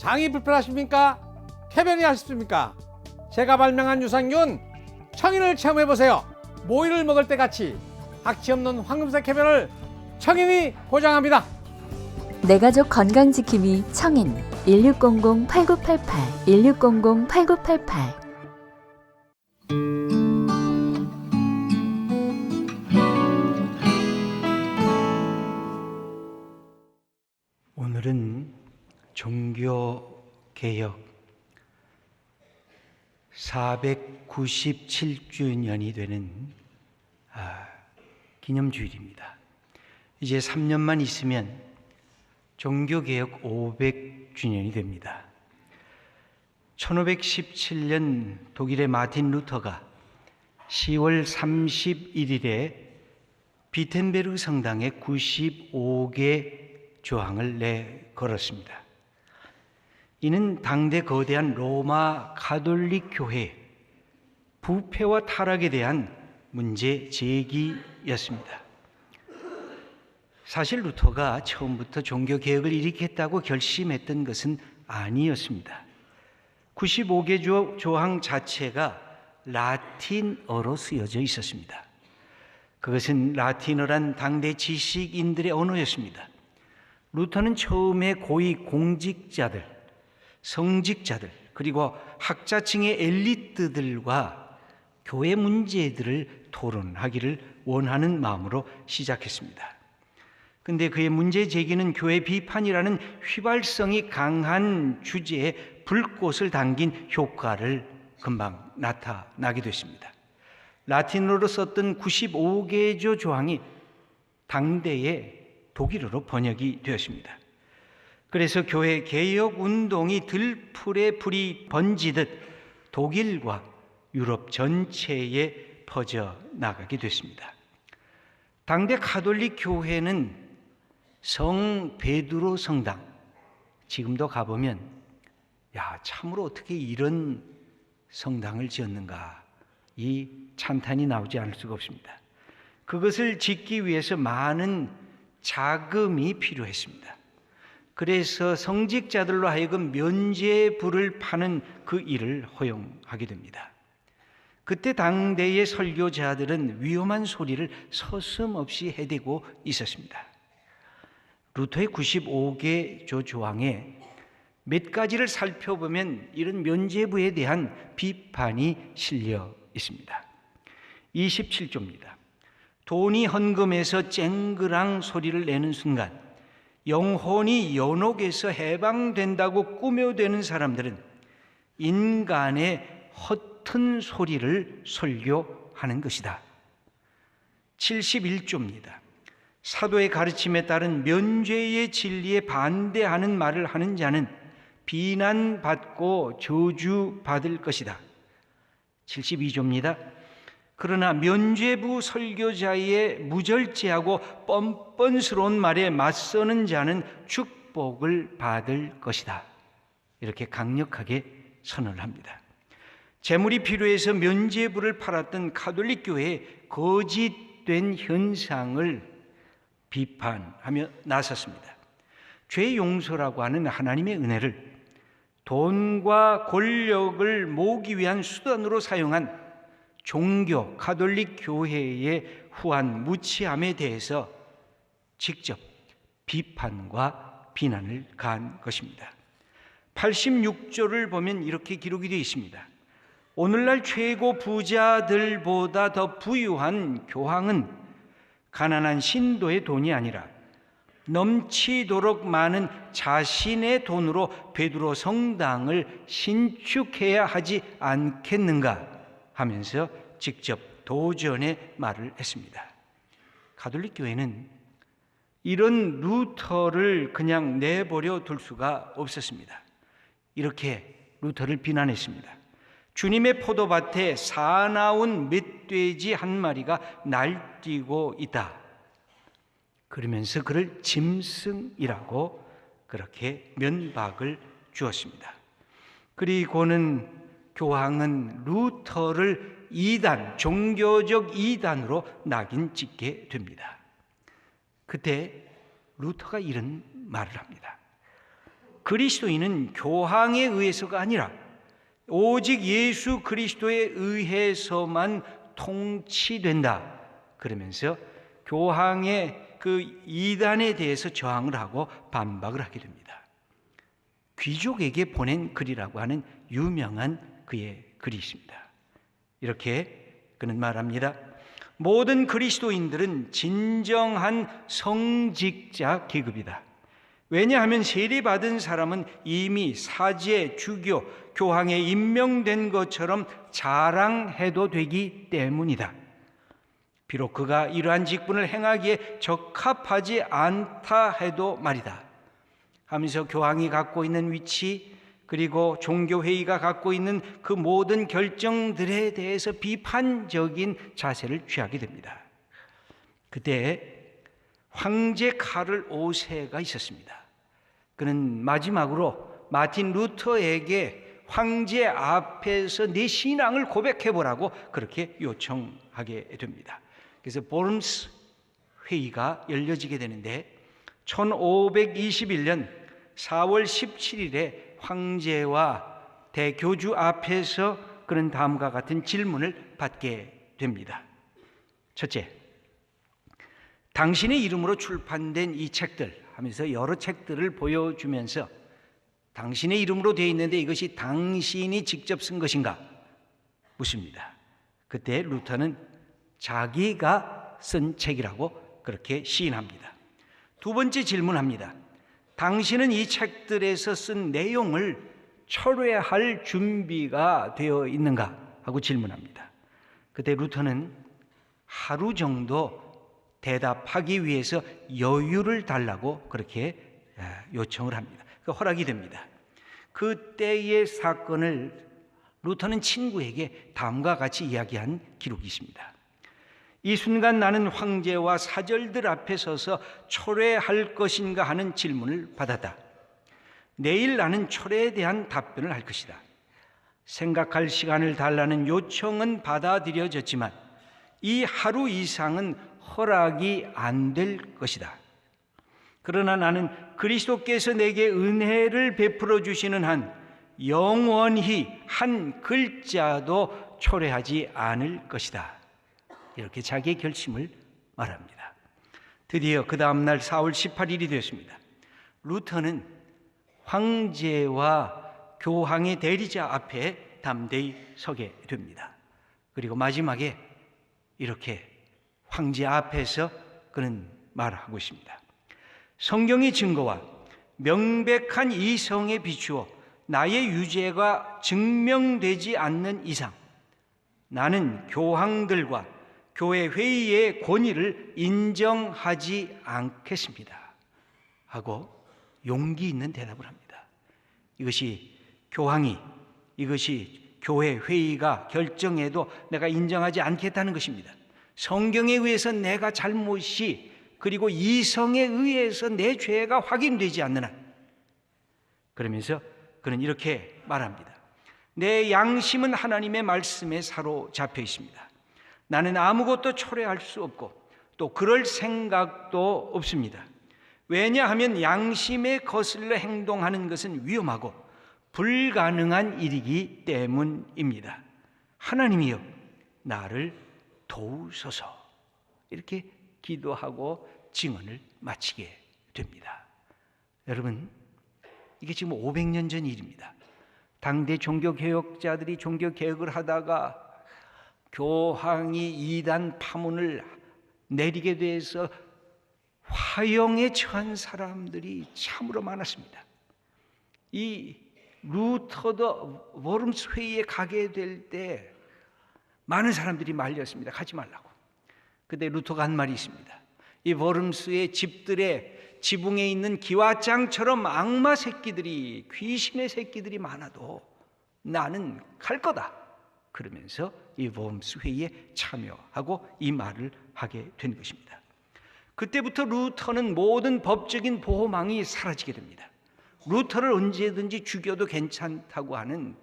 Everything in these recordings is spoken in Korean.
장이 불편하십니까? 쾌변이 하십니까? 제가 발명한 유산균 청인을 체험해보세요. 모이를 먹을 때 같이 악취 없는 황금색 쾌변을 청인이 보장합니다. 내 가족 건강지킴이 청인 1600-8988 1600-8988. 오늘은 종교개혁 497주년이 되는 기념주일입니다. 이제 3년만 있으면 종교개혁 500주년이 됩니다. 1517년 독일의 마틴 루터가 10월 31일에 비텐베르그 성당에 95개 조항을 내걸었습니다. 이는 당대 거대한 로마 가톨릭 교회 부패와 타락에 대한 문제 제기였습니다. 사실 루터가 처음부터 종교개혁을 일으켰다고 결심했던 것은 아니었습니다. 95개 조항 자체가 라틴어로 쓰여져 있었습니다. 그것은 라틴어란 당대 지식인들의 언어였습니다. 루터는 처음에 고위 공직자들, 성직자들, 그리고 학자층의 엘리트들과 교회 문제들을 토론하기를 원하는 마음으로 시작했습니다. 근데 그의 문제 제기는 교회 비판이라는 휘발성이 강한 주제에 불꽃을 당긴 효과를 금방 나타나게 됐습니다. 라틴어로 썼던 95개조 조항이 당대의 독일어로 번역이 되었습니다. 그래서 교회 개혁 운동이 들풀에 불이 번지듯 독일과 유럽 전체에 퍼져 나가게 됐습니다. 당대 가톨릭 교회는 성 베드로 성당, 지금도 가보면 참으로 어떻게 이런 성당을 지었는가, 이 찬탄이 나오지 않을 수가 없습니다. 그것을 짓기 위해서 많은 자금이 필요했습니다. 그래서 성직자들로 하여금 면죄부를 파는 그 일을 허용하게 됩니다. 그때 당대의 설교자들은 위험한 소리를 서슴없이 해대고 있었습니다. 루터의 95개 조항에 몇 가지를 살펴보면 이런 면죄부에 대한 비판이 실려 있습니다. 27조입니다. 돈이 헌금에서 쨍그랑 소리를 내는 순간 영혼이 연옥에서 해방된다고 꾸며대는 사람들은 인간의 허튼 소리를 설교하는 것이다. 71조입니다. 사도의 가르침에 따른 면죄의 진리에 반대하는 말을 하는 자는 비난받고 저주받을 것이다. 72조입니다. 그러나 면죄부 설교자의 무절제하고 뻔뻔스러운 말에 맞서는 자는 축복을 받을 것이다. 이렇게 강력하게 선언을 합니다. 재물이 필요해서 면죄부를 팔았던 가톨릭 교회의 거짓된 현상을 비판하며 나섰습니다. 죄 용서라고 하는 하나님의 은혜를 돈과 권력을 모으기 위한 수단으로 사용한 종교, 가톨릭 교회의 후한 무치함에 대해서 직접 비판과 비난을 가한 것입니다. 86조를 보면 이렇게 기록이 되어 있습니다. 오늘날 최고 부자들보다 더 부유한 교황은 가난한 신도의 돈이 아니라 넘치도록 많은 자신의 돈으로 베드로 성당을 신축해야 하지 않겠는가 하면서 직접 도전의 말을 했습니다. 가톨릭 교회는 이런 루터를 그냥 내버려 둘 수가 없었습니다. 이렇게 루터를 비난했습니다. 주님의 포도밭에 사나운 멧돼지 한 마리가 날뛰고 있다. 그러면서 그를 짐승이라고 그렇게 면박을 주었습니다. 그리고는 교황은 루터를 이단, 종교적 이단으로 낙인 찍게 됩니다. 그때 루터가 이런 말을 합니다. 그리스도인은 교황에 의해서가 아니라 오직 예수 그리스도에 의해서만 통치된다. 그러면서 교황의 그 이단에 대해서 저항을 하고 반박을 하게 됩니다. 귀족에게 보낸 글이라고 하는 유명한 그의 글이 있습니다. 이렇게 그는 말합니다. 모든 그리스도인들은 진정한 성직자 계급이다. 왜냐하면 세례받은 사람은 이미 사제, 주교, 교황에 임명된 것처럼 자랑해도 되기 때문이다. 비록 그가 이러한 직분을 행하기에 적합하지 않다 해도 말이다. 하면서 교황이 갖고 있는 위치, 그리고 종교회의가 갖고 있는 그 모든 결정들에 대해서 비판적인 자세를 취하게 됩니다. 그때 황제 카를 5세가 있었습니다. 그는 마지막으로 마틴 루터에게 황제 앞에서 내 신앙을 고백해보라고 그렇게 요청하게 됩니다. 그래서 보름스 회의가 열려지게 되는데 1521년 4월 17일에 황제와 대교주 앞에서 그런 다음과 같은 질문을 받게 됩니다. 첫째, 당신의 이름으로 출판된 이 책들 하면서 여러 책들을 보여주면서 당신의 이름으로 되어 있는데 이것이 당신이 직접 쓴 것인가 묻습니다. 그때 루터는 자기가 쓴 책이라고 그렇게 시인합니다. 두 번째 질문합니다. 당신은 이 책들에서 쓴 내용을 철회할 준비가 되어 있는가 하고 질문합니다. 그때 루터는 하루 정도 대답하기 위해서 여유를 달라고 그렇게 요청을 합니다. 허락이 됩니다. 그때의 사건을 루터는 친구에게 다음과 같이 이야기한 기록이 있습니다. 이 순간 나는 황제와 사절들 앞에 서서 철회할 것인가 하는 질문을 받았다. 내일 나는 철회에 대한 답변을 할 것이다. 생각할 시간을 달라는 요청은 받아들여졌지만 이 하루 이상은 허락이 안 될 것이다. 그러나 나는 그리스도께서 내게 은혜를 베풀어 주시는 한 영원히 한 글자도 초래하지 않을 것이다. 이렇게 자기의 결심을 말합니다. 드디어 그 다음날 4월 18일이 되었습니다. 루터는 황제와 교황의 대리자 앞에 담대히 서게 됩니다. 그리고 마지막에 이렇게 황제 앞에서 그는 말하고 있습니다. 성경의 증거와 명백한 이성에 비추어 나의 유죄가 증명되지 않는 이상 나는 교황들과 교회 회의의 권위를 인정하지 않겠습니다. 하고 용기 있는 대답을 합니다. 이것이 교황이, 이것이 교회 회의가 결정해도 내가 인정하지 않겠다는 것입니다. 성경에 의해서 내가 잘못이, 그리고 이성에 의해서 내 죄가 확인되지 않는 한, 그러면서 그는 이렇게 말합니다. 내 양심은 하나님의 말씀에 사로잡혀 있습니다. 나는 아무것도 초래할 수 없고 또 그럴 생각도 없습니다. 왜냐하면 양심에 거슬러 행동하는 것은 위험하고 불가능한 일이기 때문입니다. 하나님이여 나를 도우소서. 이렇게 기도하고 증언을 마치게 됩니다. 여러분, 이게 지금 500년 전 일입니다. 당대 종교개혁자들이 종교개혁을 하다가 교황이 이단 파문을 내리게 돼서 화형에 처한 사람들이 참으로 많았습니다. 이 루터도 워름스 회의에 가게 될 때 많은 사람들이 말렸습니다. 가지 말라고. 근데 루터가 한 말이 있습니다. 이 워름스의 집들의 지붕에 있는 기와장처럼 악마 새끼들이, 귀신의 새끼들이 많아도 나는 갈 거다. 그러면서 이 워름스 회의에 참여하고 이 말을 하게 된 것입니다. 그때부터 루터는 모든 법적인 보호망이 사라지게 됩니다. 루터를 언제든지 죽여도 괜찮다고 하는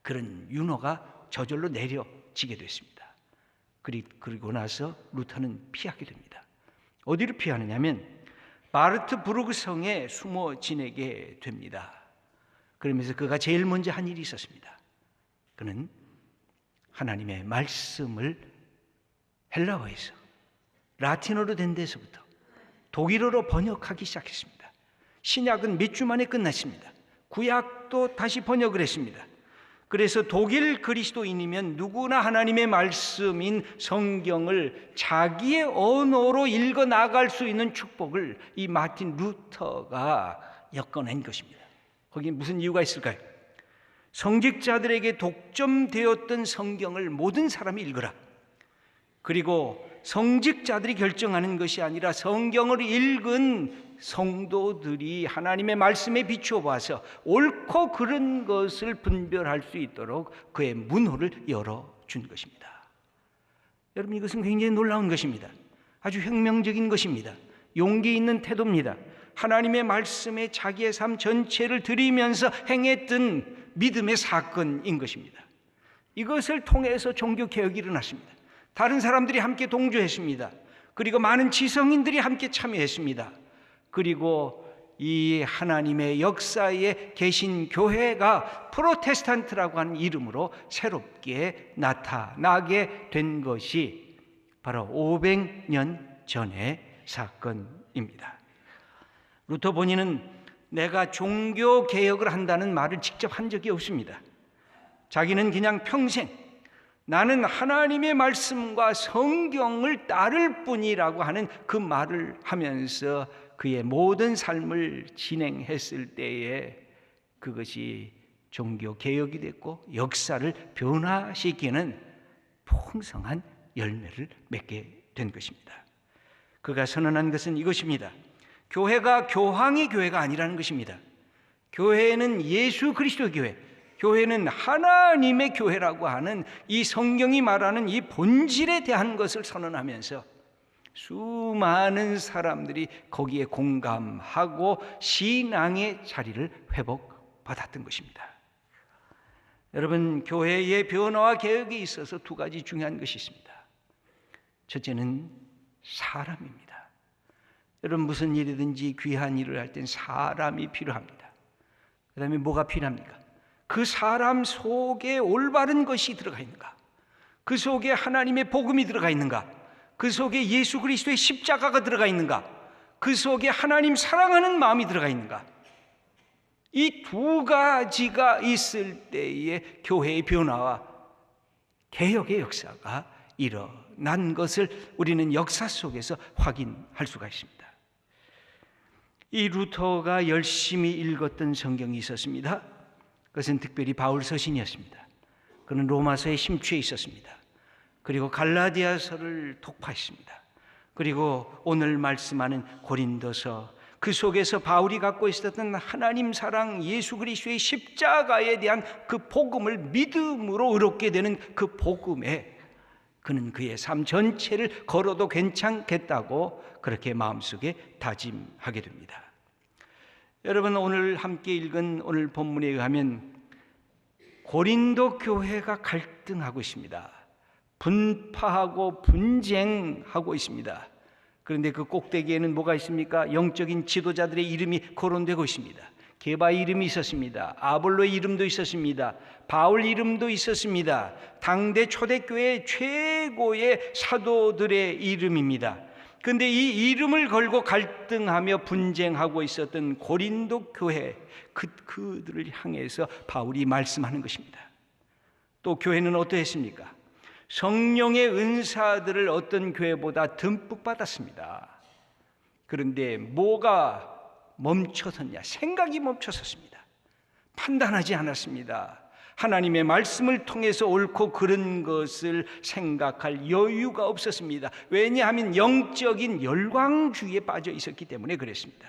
그런 윤호가 저절로 내려지게 됐습니다. 그리고 나서 루터는 피하게 됩니다. 어디를 피하느냐면 바르트부르크 성에 숨어 지내게 됩니다. 그러면서 그가 제일 먼저 한 일이 있었습니다. 그는 하나님의 말씀을 헬라어에서 라틴어로 된 데서부터 독일어로 번역하기 시작했습니다. 신약은 몇 주 만에 끝났습니다. 구약도 다시 번역을 했습니다. 그래서 독일 그리스도인이면 누구나 하나님의 말씀인 성경을 자기의 언어로 읽어 나갈 수 있는 축복을 이 마틴 루터가 엮어낸 것입니다. 거기에 무슨 이유가 있을까요? 성직자들에게 독점되었던 성경을 모든 사람이 읽으라. 그리고 성직자들이 결정하는 것이 아니라 성경을 읽은 성도들이 하나님의 말씀에 비추어 봐서 옳고 그른 것을 분별할 수 있도록 그의 문호를 열어준 것입니다. 여러분, 이것은 굉장히 놀라운 것입니다. 아주 혁명적인 것입니다. 용기 있는 태도입니다. 하나님의 말씀에 자기의 삶 전체를 드리면서 행했던 믿음의 사건인 것입니다. 이것을 통해서 종교개혁이 일어났습니다. 다른 사람들이 함께 동조했습니다. 그리고 많은 지성인들이 함께 참여했습니다. 그리고 이 하나님의 역사에 계신 교회가 프로테스탄트라고 하는 이름으로 새롭게 나타나게 된 것이 바로 500년 전의 사건입니다. 루터 본인은 내가 종교개혁을 한다는 말을 직접 한 적이 없습니다. 자기는 그냥 평생 나는 하나님의 말씀과 성경을 따를 뿐이라고 하는 그 말을 하면서 그의 모든 삶을 진행했을 때에 그것이 종교개혁이 됐고 역사를 변화시키는 풍성한 열매를 맺게 된 것입니다. 그가 선언한 것은 이것입니다. 교회가 교황의 교회가 아니라는 것입니다. 교회는 예수 그리스도의 교회, 교회는 하나님의 교회라고 하는 이 성경이 말하는 이 본질에 대한 것을 선언하면서 수많은 사람들이 거기에 공감하고 신앙의 자리를 회복받았던 것입니다. 여러분, 교회의 변화와 개혁에 있어서 두 가지 중요한 것이 있습니다. 첫째는 사람입니다. 여러분, 무슨 일이든지 귀한 일을 할 땐 사람이 필요합니다. 그 다음에 뭐가 필요합니까? 그 사람 속에 올바른 것이 들어가 있는가? 그 속에 하나님의 복음이 들어가 있는가? 그 속에 예수 그리스도의 십자가가 들어가 있는가? 그 속에 하나님 사랑하는 마음이 들어가 있는가? 이 두 가지가 있을 때에 교회의 변화와 개혁의 역사가 일어난 것을 우리는 역사 속에서 확인할 수가 있습니다. 이 루터가 열심히 읽었던 성경이 있었습니다. 그것은 특별히 바울 서신이었습니다. 그는 로마서에 심취해 있었습니다. 그리고 갈라디아서를 독파했습니다. 그리고 오늘 말씀하는 고린도서, 그 속에서 바울이 갖고 있었던 하나님 사랑, 예수 그리스도의 십자가에 대한 그 복음을 믿음으로 의롭게 되는 그 복음에 그는 그의 삶 전체를 걸어도 괜찮겠다고 그렇게 마음속에 다짐하게 됩니다. 여러분, 오늘 함께 읽은 오늘 본문에 의하면 고린도 교회가 갈등하고 있습니다. 분파하고 분쟁하고 있습니다. 그런데 그 꼭대기에는 뭐가 있습니까? 영적인 지도자들의 이름이 거론되고 있습니다. 게바의 이름이 있었습니다. 아볼로의 이름도 있었습니다. 바울 이름도 있었습니다. 당대 초대교회 최고의 사도들의 이름입니다. 그런데 이 이름을 걸고 갈등하며 분쟁하고 있었던 고린도 교회, 그들을 향해서 바울이 말씀하는 것입니다. 또 교회는 어떠했습니까? 성령의 은사들을 어떤 교회보다 듬뿍 받았습니다. 그런데 뭐가 멈춰섰냐? 생각이 멈춰섰습니다. 판단하지 않았습니다. 하나님의 말씀을 통해서 옳고 그른 것을 생각할 여유가 없었습니다. 왜냐하면 영적인 열광주의에 빠져 있었기 때문에 그랬습니다.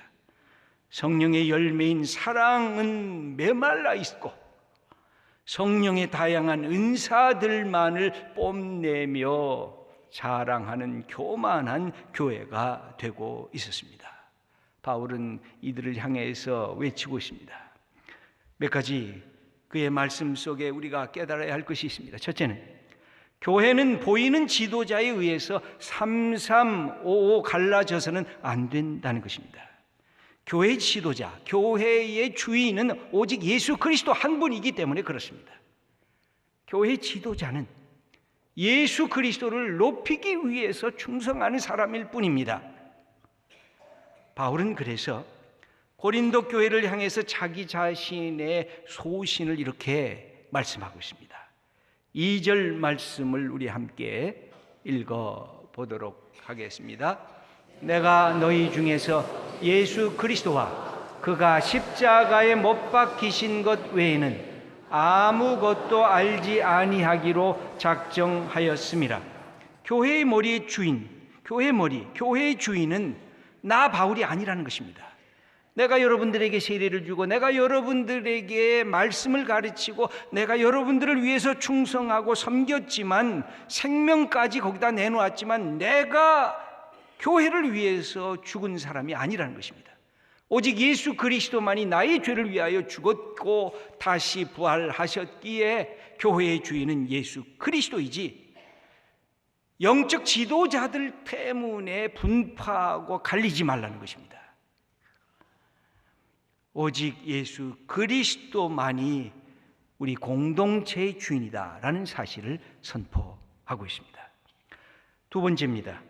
성령의 열매인 사랑은 메말라 있고 성령의 다양한 은사들만을 뽐내며 자랑하는 교만한 교회가 되고 있었습니다. 바울은 이들을 향해서 외치고 있습니다. 몇 가지 그의 말씀 속에 우리가 깨달아야 할 것이 있습니다. 첫째는 교회는 보이는 지도자에 의해서 3355 갈라져서는 안 된다는 것입니다. 교회 지도자, 교회의 주인은 오직 예수 그리스도 한 분이기 때문에 그렇습니다. 교회 지도자는 예수 그리스도를 높이기 위해서 충성하는 사람일 뿐입니다. 바울은 그래서 고린도 교회를 향해서 자기 자신의 소신을 이렇게 말씀하고 있습니다. 2절 말씀을 우리 함께 읽어보도록 하겠습니다. 내가 너희 중에서 예수 그리스도와 그가 십자가에 못 박히신 것 외에는 아무것도 알지 아니하기로 작정하였음이라. 교회의 머리의 주인, 교회의 주인은 나 바울이 아니라는 것입니다. 내가 여러분들에게 세례를 주고 내가 여러분들에게 말씀을 가르치고 내가 여러분들을 위해서 충성하고 섬겼지만 생명까지 거기다 내놓았지만 내가 교회를 위해서 죽은 사람이 아니라는 것입니다. 오직 예수 그리스도만이 나의 죄를 위하여 죽었고 다시 부활하셨기에 교회의 주인은 예수 그리스도이지 영적 지도자들 때문에 분파하고 갈리지 말라는 것입니다. 오직 예수 그리스도만이 우리 공동체의 주인이다라는 사실을 선포하고 있습니다. 두 번째입니다.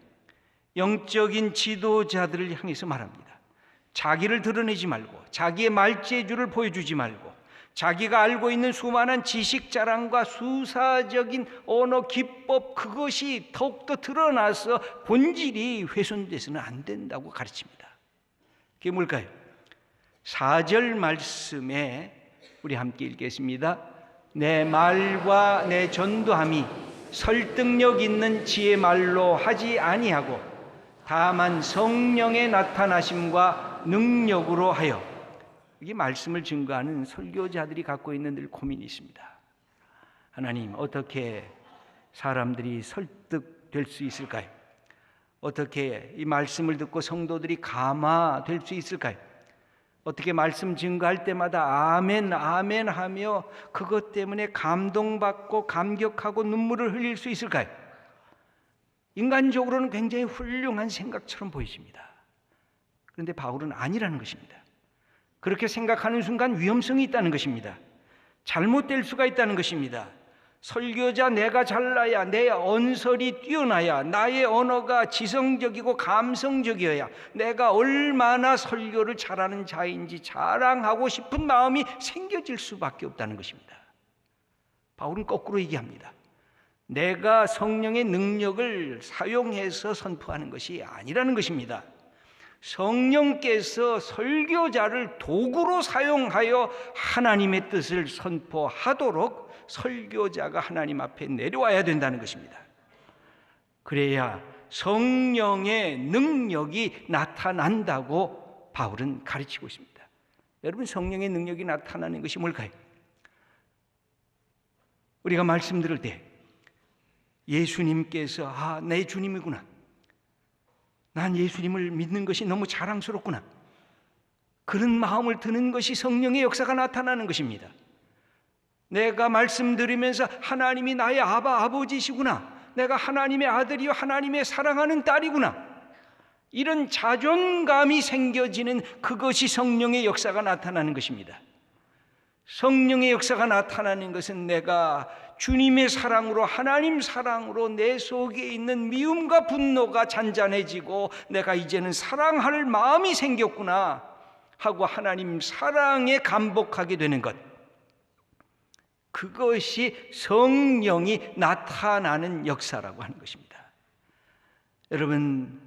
영적인 지도자들을 향해서 말합니다. 자기를 드러내지 말고 자기의 말재주를 보여주지 말고 자기가 알고 있는 수많은 지식 자랑과 수사적인 언어 기법 그것이 더욱더 드러나서 본질이 훼손돼서는 안 된다고 가르칩니다. 그게 뭘까요? 4절 말씀에 우리 함께 읽겠습니다. 내 말과 내 전도함이 설득력 있는 지혜 말로 하지 아니하고 다만 성령의 나타나심과 능력으로 하여. 이게 말씀을 증거하는 설교자들이 갖고 있는 늘 고민이 있습니다. 하나님, 어떻게 사람들이 설득될 수 있을까요? 어떻게 이 말씀을 듣고 성도들이 감화될 수 있을까요? 어떻게 말씀 증거할 때마다 아멘 아멘 하며 그것 때문에 감동받고 감격하고 눈물을 흘릴 수 있을까요? 인간적으로는 굉장히 훌륭한 생각처럼 보이십니다. 그런데 바울은 아니라는 것입니다. 그렇게 생각하는 순간 위험성이 있다는 것입니다. 잘못될 수가 있다는 것입니다. 설교자 내가 잘나야, 내 언설이 뛰어나야, 나의 언어가 지성적이고 감성적이어야 내가 얼마나 설교를 잘하는 자인지 자랑하고 싶은 마음이 생겨질 수밖에 없다는 것입니다. 바울은 거꾸로 얘기합니다. 내가 성령의 능력을 사용해서 선포하는 것이 아니라는 것입니다. 성령께서 설교자를 도구로 사용하여 하나님의 뜻을 선포하도록 설교자가 하나님 앞에 내려와야 된다는 것입니다. 그래야 성령의 능력이 나타난다고 바울은 가르치고 있습니다. 여러분, 성령의 능력이 나타나는 것이 뭘까요? 우리가 말씀 들을 때 예수님께서 내 주님이구나, 난 예수님을 믿는 것이 너무 자랑스럽구나, 그런 마음을 드는 것이 성령의 역사가 나타나는 것입니다. 내가 말씀 들으면서 하나님이 나의 아버지시구나, 내가 하나님의 아들이요 하나님의 사랑하는 딸이구나, 이런 자존감이 생겨지는 그것이 성령의 역사가 나타나는 것입니다. 성령의 역사가 나타나는 것은 내가 주님의 사랑으로, 하나님 사랑으로 내 속에 있는 미움과 분노가 잔잔해지고 내가 이제는 사랑할 마음이 생겼구나 하고 하나님 사랑에 감복하게 되는 것, 그것이 성령이 나타나는 역사라고 하는 것입니다. 여러분,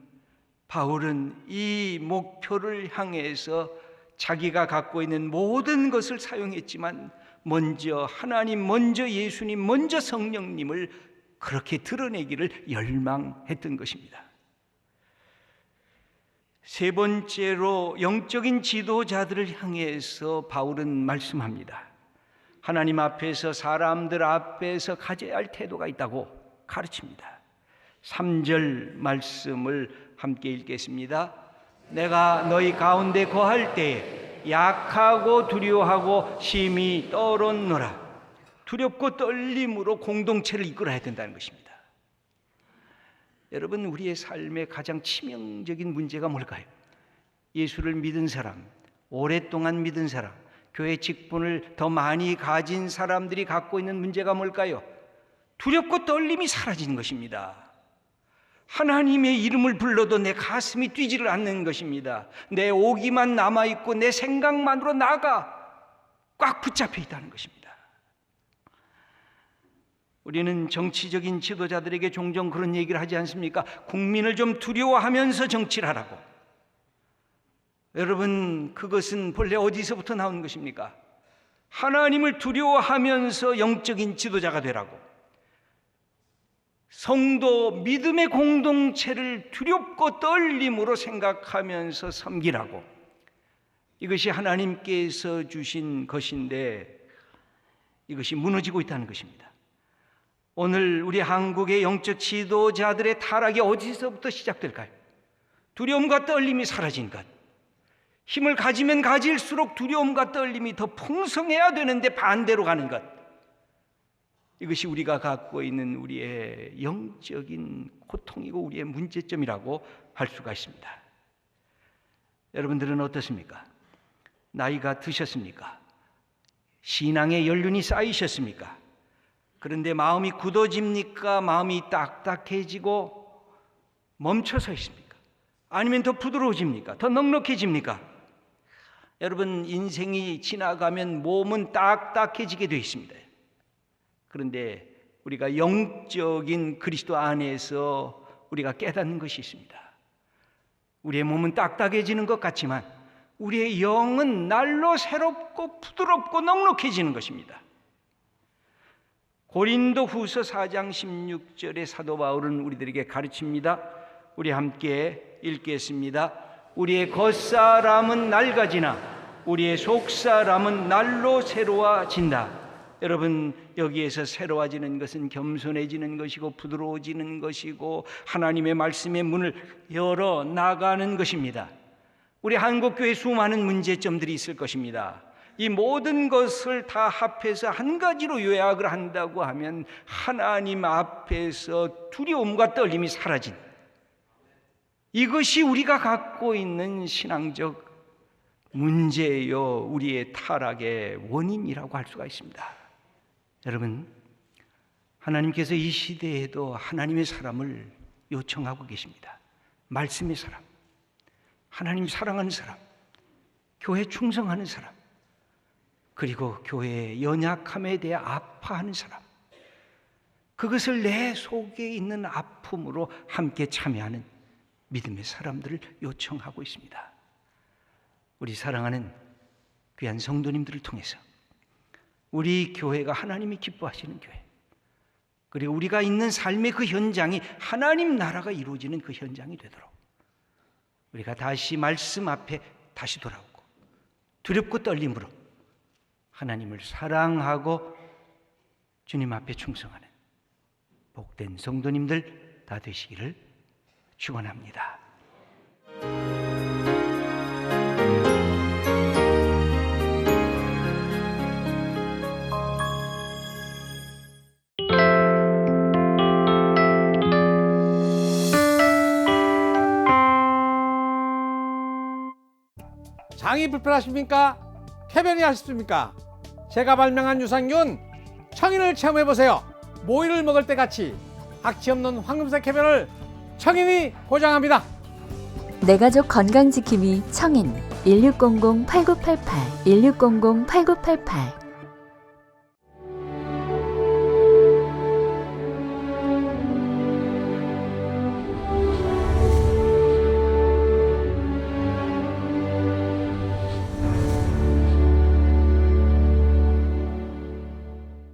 바울은 이 목표를 향해서 자기가 갖고 있는 모든 것을 사용했지만 먼저 하나님, 먼저 예수님, 먼저 성령님을 그렇게 드러내기를 열망했던 것입니다. 세 번째로 영적인 지도자들을 향해서 바울은 말씀합니다. 하나님 앞에서, 사람들 앞에서 가져야 할 태도가 있다고 가르칩니다. 3절 말씀을 함께 읽겠습니다. 내가 너희 가운데 거할 때에 약하고 두려워하고 심히 떨었노라. 두렵고 떨림으로 공동체를 이끌어야 된다는 것입니다. 여러분, 우리의 삶의 가장 치명적인 문제가 뭘까요? 예수를 믿은 사람, 오랫동안 믿은 사람, 교회 직분을 더 많이 가진 사람들이 갖고 있는 문제가 뭘까요? 두렵고 떨림이 사라진 것입니다. 하나님의 이름을 불러도 내 가슴이 뛰지를 않는 것입니다. 내 오기만 남아있고 내 생각만으로 나가 꽉 붙잡혀 있다는 것입니다. 우리는 정치적인 지도자들에게 종종 그런 얘기를 하지 않습니까? 국민을 좀 두려워하면서 정치를 하라고. 여러분, 그것은 본래 어디서부터 나온 것입니까? 하나님을 두려워하면서 영적인 지도자가 되라고. 성도 믿음의 공동체를 두렵고 떨림으로 생각하면서 섬기라고. 이것이 하나님께서 주신 것인데 이것이 무너지고 있다는 것입니다. 오늘 우리 한국의 영적 지도자들의 타락이 어디서부터 시작될까요? 두려움과 떨림이 사라진 것. 힘을 가지면 가질수록 두려움과 떨림이 더 풍성해야 되는데 반대로 가는 것. 이것이 우리가 갖고 있는 우리의 영적인 고통이고 우리의 문제점이라고 할 수가 있습니다. 여러분들은 어떻습니까? 나이가 드셨습니까? 신앙의 연륜이 쌓이셨습니까? 그런데 마음이 굳어집니까? 마음이 딱딱해지고 멈춰서 있습니까? 아니면 더 부드러워집니까? 더 넉넉해집니까? 여러분, 인생이 지나가면 몸은 딱딱해지게 되어 있습니다. 그런데 우리가 영적인 그리스도 안에서 우리가 깨닫는 것이 있습니다. 우리의 몸은 딱딱해지는 것 같지만 우리의 영은 날로 새롭고 부드럽고 넉넉해지는 것입니다. 고린도 후서 4장 16절에 사도 바울은 우리들에게 가르칩니다. 우리 함께 읽겠습니다. 우리의 겉사람은 낡아지나 우리의 속사람은 날로 새로워진다. 여러분, 여기에서 새로워지는 것은 겸손해지는 것이고 부드러워지는 것이고 하나님의 말씀의 문을 열어 나가는 것입니다. 우리 한국교회 수많은 문제점들이 있을 것입니다. 이 모든 것을 다 합해서 한 가지로 요약을 한다고 하면 하나님 앞에서 두려움과 떨림이 사라진, 이것이 우리가 갖고 있는 신앙적 문제요, 우리의 타락의 원인이라고 할 수가 있습니다. 여러분, 하나님께서 이 시대에도 하나님의 사람을 요청하고 계십니다. 말씀의 사람, 하나님 사랑하는 사람, 교회 충성하는 사람, 그리고 교회의 연약함에 대해 아파하는 사람, 그것을 내 속에 있는 아픔으로 함께 참여하는 믿음의 사람들을 요청하고 있습니다. 우리 사랑하는 귀한 성도님들을 통해서 우리 교회가 하나님이 기뻐하시는 교회, 그리고 우리가 있는 삶의 그 현장이 하나님 나라가 이루어지는 그 현장이 되도록 우리가 다시 말씀 앞에 다시 돌아오고 두렵고 떨림으로 하나님을 사랑하고 주님 앞에 충성하는 복된 성도님들 다 되시기를 축원합니다. 장이 불편하십니까? 쾌변이 하십니까? 제가 발명한 유산균 청인을 체험해보세요. 모이를 먹을 때 같이 악취 없는 황금색 쾌변을 청인이 보장합니다. 내 가족 건강지킴이 청인 1600-8988 1600-8988